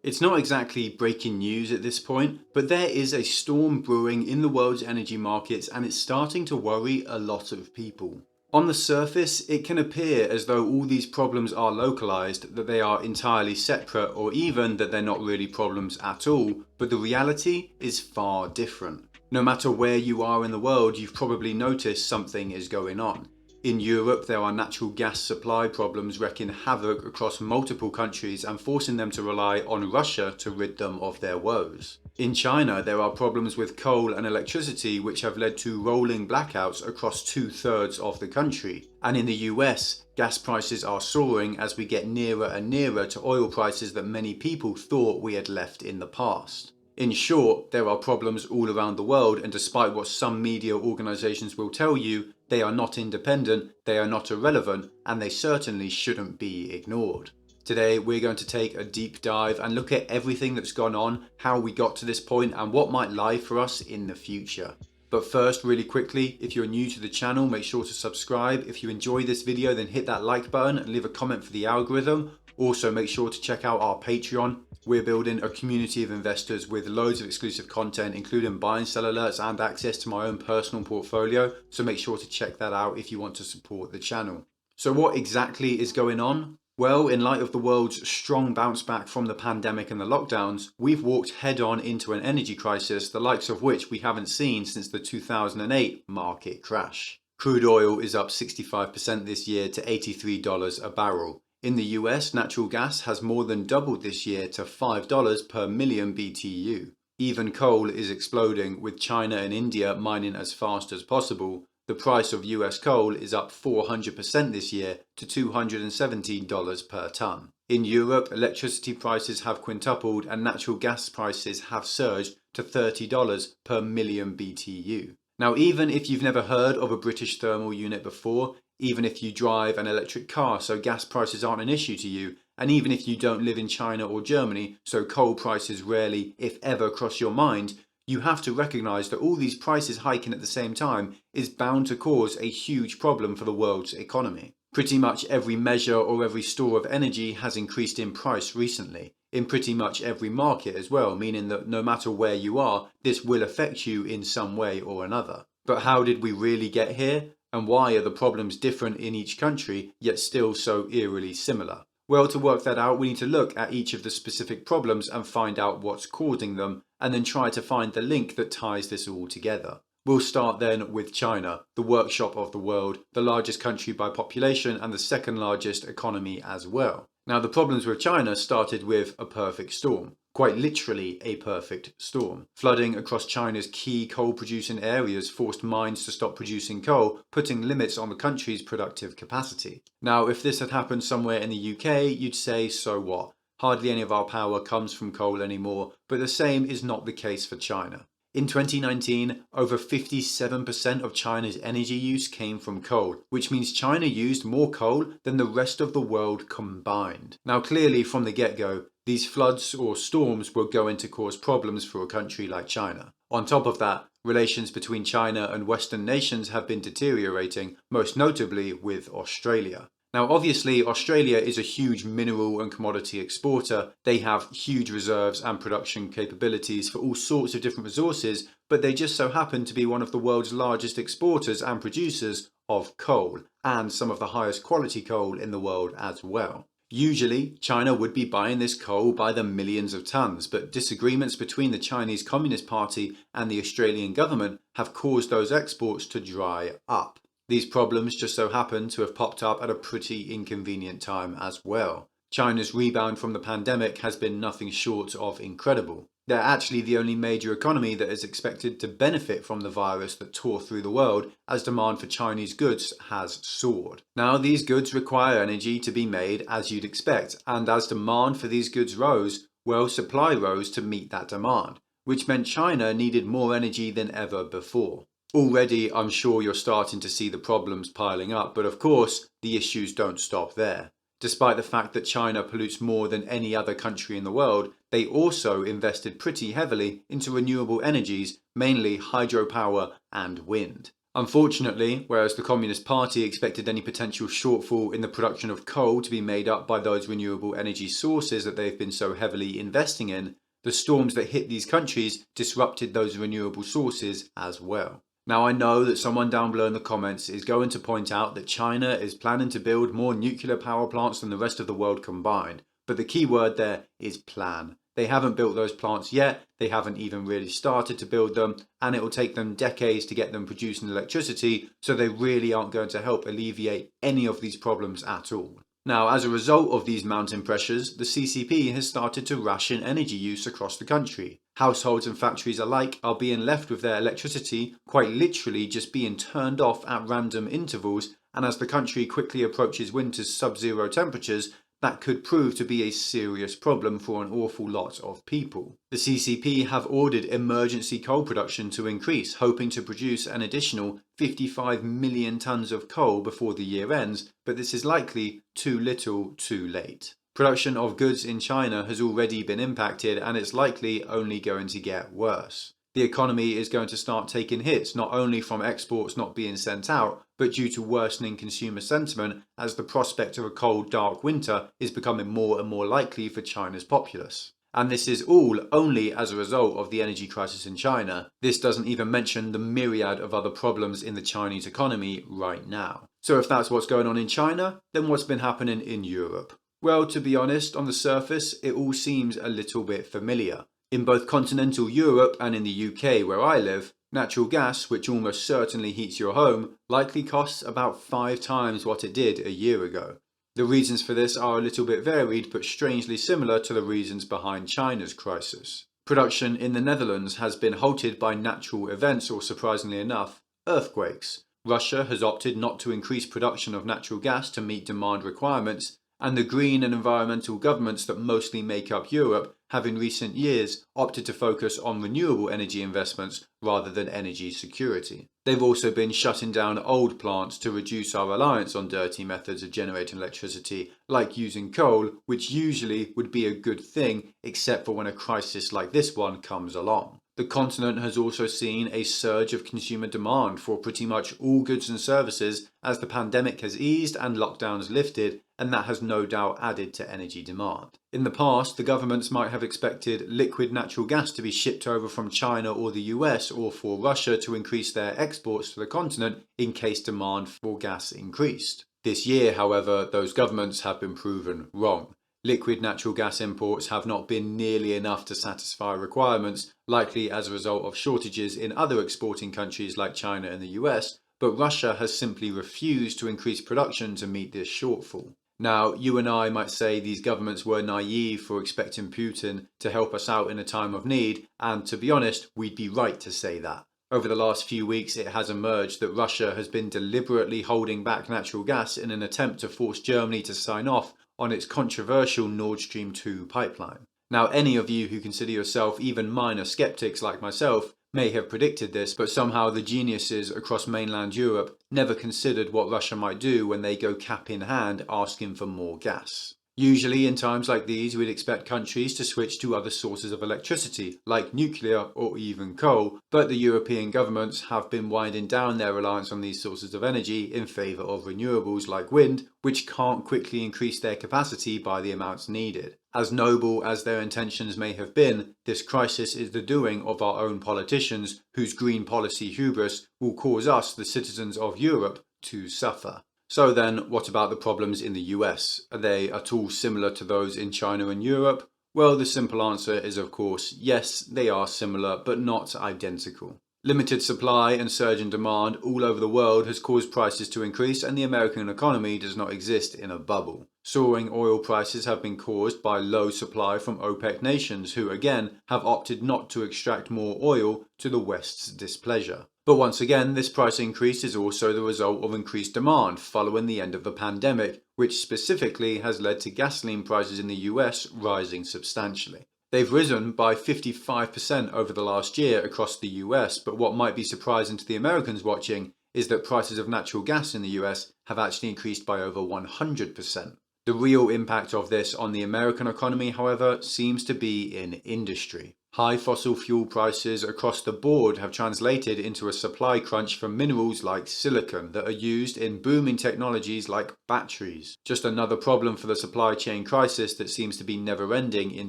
It's not exactly breaking news at this point, but there is a storm brewing in the world's energy markets and it's starting to worry a lot of people. On the surface, it can appear as though all these problems are localized, that they are entirely separate, or even that they're not really problems at all, but the reality is far different. No matter where you are in the world, you've probably noticed something is going on. In Europe, there are natural gas supply problems wreaking havoc across multiple countries and forcing them to rely on Russia to rid them of their woes. In China, there are problems with coal and electricity which have led to rolling blackouts across 2/3 of the country. And in the US, gas prices are soaring as we get nearer and nearer to oil prices that many people thought we had left in the past. In short, there are problems all around the world, and despite what some media organisations will tell you, they are not independent, they are not irrelevant, and they certainly shouldn't be ignored. Today, we're going to take a deep dive and look at everything that's gone on, how we got to this point, and what might lie for us in the future. But first, really quickly, if you're new to the channel, make sure to subscribe. If you enjoy this video, then hit that like button and leave a comment for the algorithm. Also, make sure to check out our Patreon. We're building a community of investors with loads of exclusive content, including buy and sell alerts and access to my own personal portfolio. So make sure to check that out if you want to support the channel. So what exactly is going on? Well, in light of the world's strong bounce back from the pandemic and the lockdowns, we've walked head on into an energy crisis, the likes of which we haven't seen since the 2008 market crash. Crude oil is up 65% this year to $83 a barrel. In the US, natural gas has more than doubled this year to $5 per million BTU. Even coal is exploding, with China and India mining as fast as possible. The price of US coal is up 400% this year to $217 per tonne. In Europe, electricity prices have quintupled and natural gas prices have surged to $30 per million BTU. Now, even if you've never heard of a British thermal unit before, even if you drive an electric car so gas prices aren't an issue to you, and even if you don't live in China or Germany so coal prices rarely, if ever, cross your mind, you have to recognise that all these prices hiking at the same time is bound to cause a huge problem for the world's economy. Pretty much every measure or every store of energy has increased in price recently, in pretty much every market as well, meaning that no matter where you are, this will affect you in some way or another. But how did we really get here? And why are the problems different in each country, yet still so eerily similar? Well, to work that out, we need to look at each of the specific problems and find out what's causing them, and then try to find the link that ties this all together. We'll start then with China, the workshop of the world, the largest country by population and the second largest economy as well. Now, the problems with China started with a perfect storm. Quite literally a perfect storm. Flooding across China's key coal-producing areas forced mines to stop producing coal, putting limits on the country's productive capacity. Now, if this had happened somewhere in the UK, you'd say, so what? Hardly any of our power comes from coal anymore, but the same is not the case for China. In 2019, over 57% of China's energy use came from coal, which means China used more coal than the rest of the world combined. Now, clearly from the get-go, these floods or storms were going to cause problems for a country like China. On top of that, relations between China and Western nations have been deteriorating, most notably with Australia. Now, obviously, Australia is a huge mineral and commodity exporter. They have huge reserves and production capabilities for all sorts of different resources, but they just so happen to be one of the world's largest exporters and producers of coal, and some of the highest quality coal in the world as well. Usually, China would be buying this coal by the millions of tons, but disagreements between the Chinese Communist Party and the Australian government have caused those exports to dry up. These problems just so happen to have popped up at a pretty inconvenient time as well. China's rebound from the pandemic has been nothing short of incredible. They're actually the only major economy that is expected to benefit from the virus that tore through the world, as demand for Chinese goods has soared. Now, these goods require energy to be made, as you'd expect, and as demand for these goods rose, well, supply rose to meet that demand, which meant China needed more energy than ever before. Already, I'm sure you're starting to see the problems piling up, but of course, the issues don't stop there. Despite the fact that China pollutes more than any other country in the world, they also invested pretty heavily into renewable energies, mainly hydropower and wind. Unfortunately, whereas the Communist Party expected any potential shortfall in the production of coal to be made up by those renewable energy sources that they've been so heavily investing in, the storms that hit these countries disrupted those renewable sources as well. Now, I know that someone down below in the comments is going to point out that China is planning to build more nuclear power plants than the rest of the world combined, but the key word there is plan. They haven't built those plants yet, they haven't even really started to build them, and it will take them decades to get them producing electricity, so they really aren't going to help alleviate any of these problems at all. Now, as a result of these mounting pressures, the CCP has started to ration energy use across the country. Households and factories alike are being left with their electricity quite literally just being turned off at random intervals, and as the country quickly approaches winter's sub-zero temperatures, that could prove to be a serious problem for an awful lot of people. The CCP have ordered emergency coal production to increase, hoping to produce an additional 55 million tonnes of coal before the year ends, but this is likely too little too late. Production of goods in China has already been impacted, and it's likely only going to get worse. The economy is going to start taking hits, not only from exports not being sent out, but due to worsening consumer sentiment as the prospect of a cold, dark winter is becoming more and more likely for China's populace. And this is all only as a result of the energy crisis in China. This doesn't even mention the myriad of other problems in the Chinese economy right now. So if that's what's going on in China, then what's been happening in Europe? Well, to be honest, on the surface, it all seems a little bit familiar. In both continental Europe and in the UK where I live, natural gas, which almost certainly heats your home, likely costs about 5 times what it did a year ago. The reasons for this are a little bit varied, but strangely similar to the reasons behind China's crisis. Production in the Netherlands has been halted by natural events, or surprisingly enough, earthquakes. Russia has opted not to increase production of natural gas to meet demand requirements, and the green and environmental governments that mostly make up Europe have in recent years opted to focus on renewable energy investments rather than energy security. They've also been shutting down old plants to reduce our reliance on dirty methods of generating electricity, like using coal, which usually would be a good thing, except for when a crisis like this one comes along. The continent has also seen a surge of consumer demand for pretty much all goods and services as the pandemic has eased and lockdowns lifted, and that has no doubt added to energy demand. In the past, the governments might have expected liquid natural gas to be shipped over from China or the US or for Russia to increase their exports to the continent in case demand for gas increased. This year, however, those governments have been proven wrong. Liquid natural gas imports have not been nearly enough to satisfy requirements, likely as a result of shortages in other exporting countries like China and the US, but Russia has simply refused to increase production to meet this shortfall. Now, you and I might say these governments were naive for expecting Putin to help us out in a time of need, and to be honest, we'd be right to say that. Over the last few weeks, it has emerged that Russia has been deliberately holding back natural gas in an attempt to force Germany to sign off on its controversial Nord Stream 2 pipeline. Now, any of you who consider yourself even minor skeptics like myself may have predicted this, but somehow the geniuses across mainland Europe never considered what Russia might do when they go cap in hand asking for more gas. Usually in times like these, we'd expect countries to switch to other sources of electricity, like nuclear or even coal, but the European governments have been winding down their reliance on these sources of energy in favour of renewables like wind, which can't quickly increase their capacity by the amounts needed. As noble as their intentions may have been, this crisis is the doing of our own politicians, whose green policy hubris will cause us, the citizens of Europe, to suffer. So then, what about the problems in the US? Are they at all similar to those in China and Europe? Well, the simple answer is of course yes, they are similar, but not identical. Limited supply and surge in demand all over the world has caused prices to increase, and the American economy does not exist in a bubble. Soaring oil prices have been caused by low supply from OPEC nations, who again have opted not to extract more oil to the West's displeasure. But once again, this price increase is also the result of increased demand following the end of the pandemic, which specifically has led to gasoline prices in the US rising substantially. They've risen by 55% over the last year across the US, but what might be surprising to the Americans watching is that prices of natural gas in the US have actually increased by over 100%. The real impact of this on the American economy, however, seems to be in industry. High fossil fuel prices across the board have translated into a supply crunch for minerals like silicon that are used in booming technologies like batteries. Just another problem for the supply chain crisis that seems to be never ending in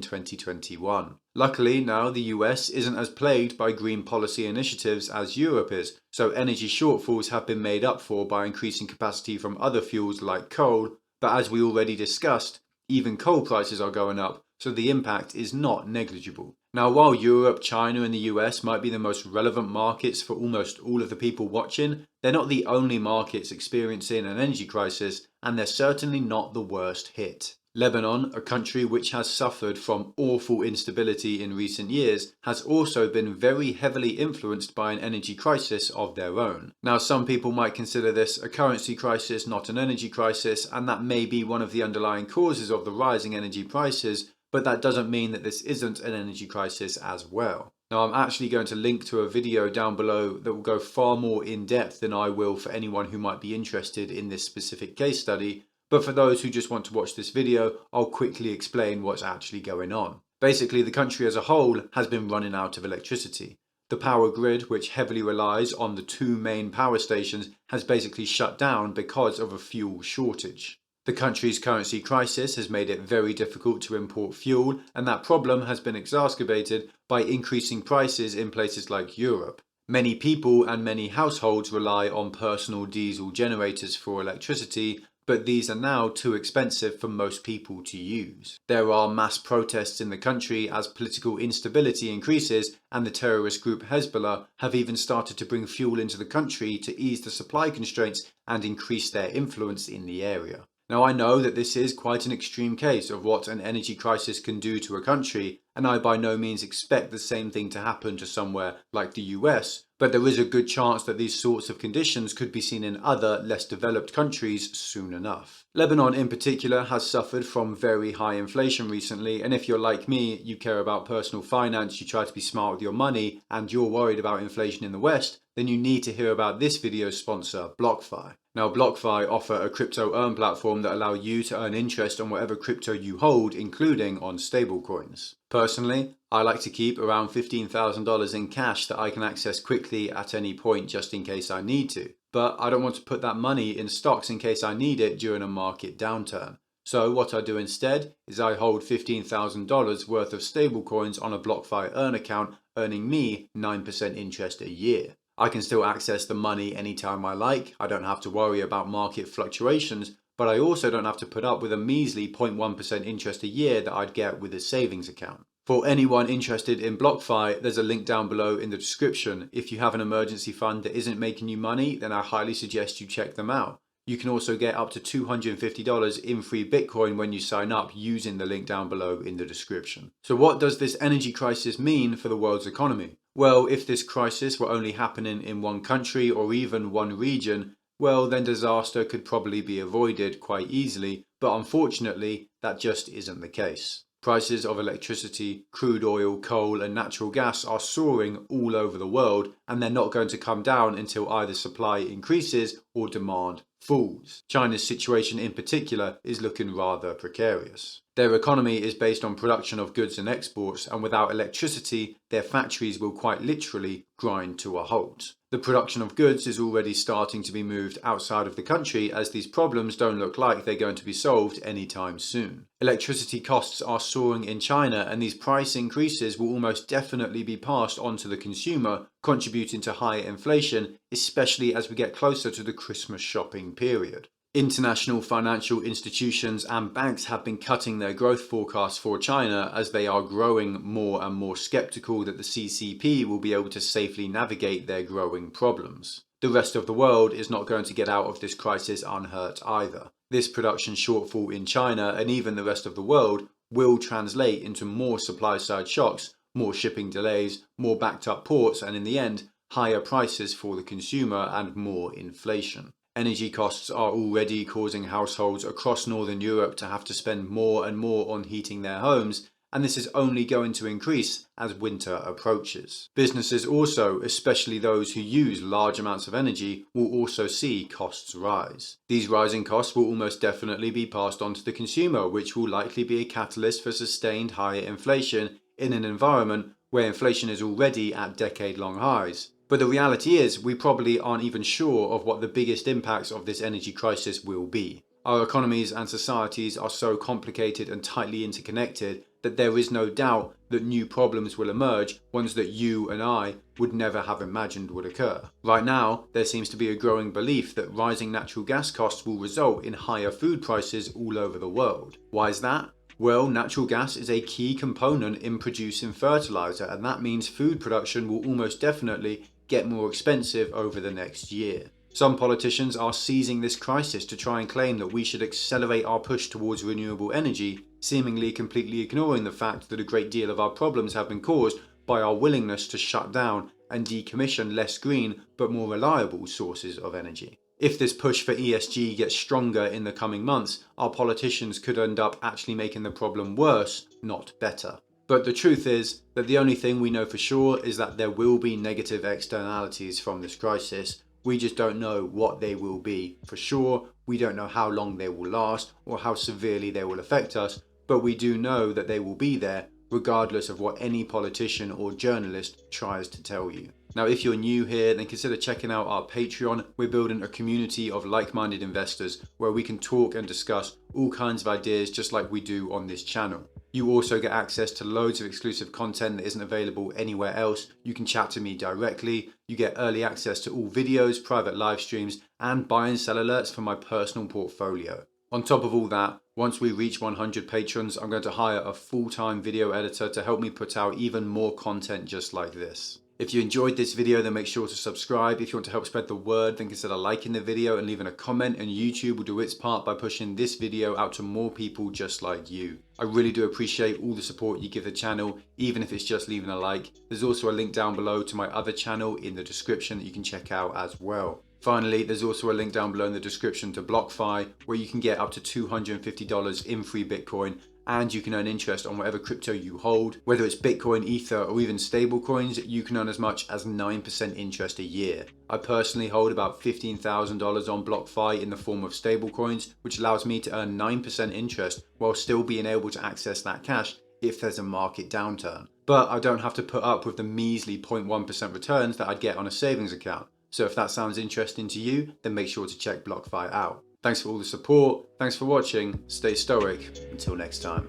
2021. Luckily, now the US isn't as plagued by green policy initiatives as Europe is, so energy shortfalls have been made up for by increasing capacity from other fuels like coal, but as we already discussed, even coal prices are going up, so the impact is not negligible. Now, while Europe, China and the US might be the most relevant markets for almost all of the people watching, they're not the only markets experiencing an energy crisis, and they're certainly not the worst hit. Lebanon, a country which has suffered from awful instability in recent years, has also been very heavily influenced by an energy crisis of their own. Now, some people might consider this a currency crisis, not an energy crisis, and that may be one of the underlying causes of the rising energy prices, but that doesn't mean that this isn't an energy crisis as well. Now, I'm actually going to link to a video down below that will go far more in depth than I will for anyone who might be interested in this specific case study. But for those who just want to watch this video, I'll quickly explain what's actually going on. Basically, the country as a whole has been running out of electricity. The power grid, which heavily relies on the two main power stations, has basically shut down because of a fuel shortage. The country's currency crisis has made it very difficult to import fuel, and that problem has been exacerbated by increasing prices in places like Europe. Many people and many households rely on personal diesel generators for electricity, but these are now too expensive for most people to use. There are mass protests in the country as political instability increases, and the terrorist group Hezbollah have even started to bring fuel into the country to ease the supply constraints and increase their influence in the area. Now, I know that this is quite an extreme case of what an energy crisis can do to a country, and I by no means expect the same thing to happen to somewhere like the US, but there is a good chance that these sorts of conditions could be seen in other, less developed countries soon enough. Lebanon in particular has suffered from very high inflation recently, and if you're like me, you care about personal finance, you try to be smart with your money, and you're worried about inflation in the West, then you need to hear about this video's sponsor, BlockFi. Now, BlockFi offer a crypto earn platform that allow you to earn interest on whatever crypto you hold, including on stablecoins. Personally, I like to keep around $15,000 in cash that I can access quickly at any point just in case I need to. But I don't want to put that money in stocks in case I need it during a market downturn. So what I do instead is I hold $15,000 worth of stablecoins on a BlockFi earn account, earning me 9% interest a year. I can still access the money anytime I like, I don't have to worry about market fluctuations, but I also don't have to put up with a measly 0.1% interest a year that I'd get with a savings account. For anyone interested in BlockFi, there's a link down below in the description. If you have an emergency fund that isn't making you money, then I highly suggest you check them out. You can also get up to $250 in free Bitcoin when you sign up using the link down below in the description. So what does this energy crisis mean for the world's economy? Well, if this crisis were only happening in one country or even one region, well, then disaster could probably be avoided quite easily, but unfortunately, that just isn't the case. Prices of electricity, crude oil, coal and natural gas are soaring all over the world, and they're not going to come down until either supply increases or demand falls. China's situation in particular is looking rather precarious. Their economy is based on production of goods and exports, and without electricity, their factories will quite literally grind to a halt. The production of goods is already starting to be moved outside of the country, as these problems don't look like they're going to be solved anytime soon. Electricity costs are soaring in China, and these price increases will almost definitely be passed on to the consumer, contributing to higher inflation, especially as we get closer to the Christmas shopping period. International financial institutions and banks have been cutting their growth forecasts for China as they are growing more and more skeptical that the CCP will be able to safely navigate their growing problems. The rest of the world is not going to get out of this crisis unhurt either. This production shortfall in China and even the rest of the world will translate into more supply-side shocks, more shipping delays, more backed-up ports, and in the end, higher prices for the consumer and more inflation. Energy costs are already causing households across Northern Europe to have to spend more and more on heating their homes, and this is only going to increase as winter approaches. Businesses also, especially those who use large amounts of energy, will also see costs rise. These rising costs will almost definitely be passed on to the consumer, which will likely be a catalyst for sustained higher inflation in an environment where inflation is already at decade-long highs. But the reality is, we probably aren't even sure of what the biggest impacts of this energy crisis will be. Our economies and societies are so complicated and tightly interconnected that there is no doubt that new problems will emerge, ones that you and I would never have imagined would occur. Right now, there seems to be a growing belief that rising natural gas costs will result in higher food prices all over the world. Why is that? Well, natural gas is a key component in producing fertilizer, and that means food production will almost definitely get more expensive over the next year. Some politicians are seizing this crisis to try and claim that we should accelerate our push towards renewable energy, seemingly completely ignoring the fact that a great deal of our problems have been caused by our willingness to shut down and decommission less green but more reliable sources of energy. If this push for ESG gets stronger in the coming months, our politicians could end up actually making the problem worse, not better. But the truth is that the only thing we know for sure is that there will be negative externalities from this crisis. We just don't know what they will be for sure. We don't know how long they will last or how severely they will affect us, but we do know that they will be there regardless of what any politician or journalist tries to tell you. Now, if you're new here, then consider checking out our Patreon. We're building a community of like-minded investors where we can talk and discuss all kinds of ideas just like we do on this channel. You also get access to loads of exclusive content that isn't available anywhere else. You can chat to me directly. You get early access to all videos, private live streams, and buy and sell alerts for my personal portfolio. On top of all that, once we reach 100 patrons, I'm going to hire a full-time video editor to help me put out even more content just like this. If you enjoyed this video, then make sure to subscribe. If you want to help spread the word, then consider liking the video and leaving a comment, and YouTube will do its part by pushing this video out to more people just like you. I really do appreciate all the support you give the channel, even if it's just leaving a like. There's also a link down below to my other channel in the description that you can check out as well. Finally, there's also a link down below in the description to BlockFi, where you can get up to $250 in free Bitcoin, and you can earn interest on whatever crypto you hold. Whether it's Bitcoin, Ether, or even stable coins, you can earn as much as 9% interest a year. I personally hold about $15,000 on BlockFi in the form of stable coins, which allows me to earn 9% interest while still being able to access that cash if there's a market downturn. But I don't have to put up with the measly 0.1% returns that I'd get on a savings account. So if that sounds interesting to you, then make sure to check BlockFi out. Thanks for all the support, thanks for watching, stay stoic, until next time.